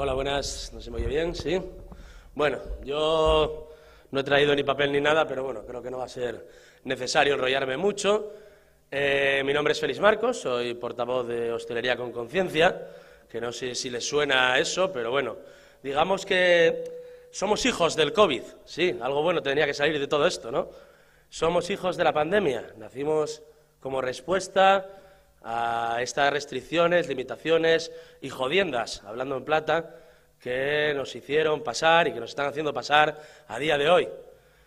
Hola, buenas. ¿No se me oye bien? ¿Sí? Bueno, yo no he traído ni papel ni nada, pero bueno, creo que no va a ser necesario enrollarme mucho. Mi nombre es Félix Marcos, soy portavoz de Hostelería con Conciencia, que no sé si les suena eso, pero bueno, digamos que somos hijos del COVID, sí, algo bueno tendría que salir de todo esto, ¿no? Somos hijos de la pandemia, nacimos como respuesta a estas restricciones, limitaciones y jodiendas, hablando en plata, que nos hicieron pasar y que nos están haciendo pasar a día de hoy.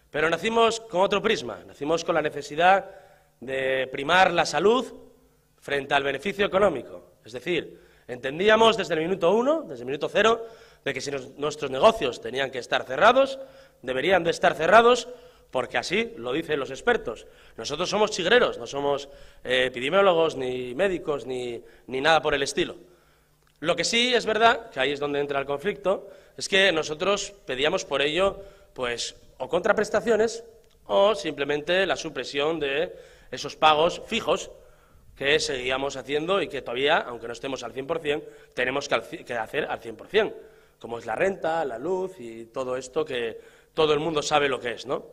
Pero nacimos con otro prisma, nacimos con la necesidad de primar la salud frente al beneficio económico. Es decir, entendíamos desde el minuto 1, desde el minuto 0, de que si nuestros negocios tenían que estar cerrados, deberían de estar cerrados, porque así lo dicen los expertos. Nosotros somos chigreros, no somos epidemiólogos, ni médicos, ni nada por el estilo. Lo que sí es verdad, que ahí es donde entra el conflicto, es que nosotros pedíamos por ello, pues, o contraprestaciones o simplemente la supresión de esos pagos fijos que seguíamos haciendo y que todavía, aunque no estemos al 100%, tenemos que hacer al 100%, como es la renta, la luz y todo esto que todo el mundo sabe lo que es, ¿no?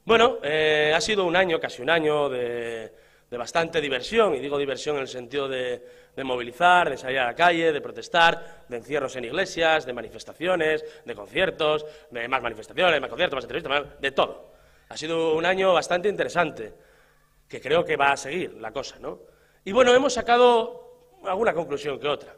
Bueno, ha sido un año, casi un año, de bastante diversión, y digo diversión en el sentido de movilizar, de salir a la calle, de protestar, de encierros en iglesias, de manifestaciones, de conciertos, de más manifestaciones, más conciertos, más entrevistas, de todo. Ha sido un año bastante interesante, que creo que va a seguir la cosa, ¿no? Y bueno, hemos sacado alguna conclusión que otra.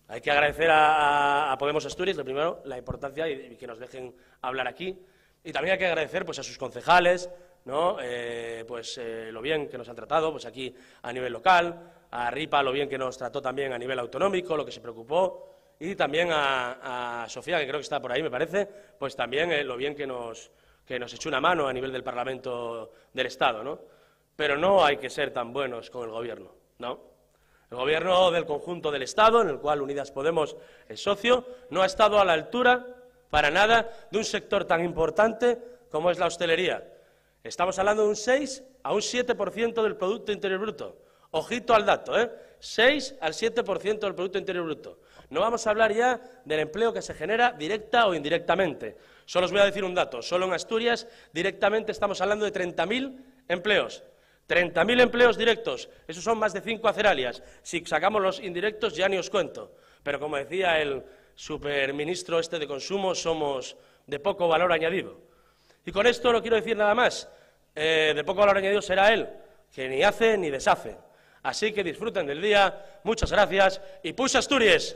Hay que agradecer a Podemos Asturias, lo primero, la importancia y que nos dejen hablar aquí. Y también hay que agradecer pues, a sus concejales, ¿no? Lo bien que nos han tratado pues, aquí a nivel local, a RIPA lo bien que nos trató también a nivel autonómico, lo que se preocupó, y también a Sofía, que creo que está por ahí, me parece, pues también lo bien que nos echó una mano a nivel del Parlamento del Estado, ¿no? Pero no hay que ser tan buenos con el Gobierno, ¿no? El Gobierno del conjunto del Estado, en el cual Unidas Podemos es socio, no ha estado a la altura para nada de un sector tan importante como es la hostelería. Estamos hablando de un 6 a un 7% del Producto Interior Bruto. Ojito al dato, 6 al 7% del Producto Interior Bruto. No vamos a hablar ya del empleo que se genera directa o indirectamente. Solo os voy a decir un dato. Solo en Asturias directamente estamos hablando de 30.000 empleos. 30.000 empleos directos. Esos son más de 5 aceralias. Si sacamos los indirectos ya ni os cuento. Pero como decía el superministro de Consumo, somos de poco valor añadido. Y con esto no quiero decir nada más. De poco valor añadido será él, que ni hace ni deshace. Así que disfruten del día, muchas gracias y ¡puix Asturias!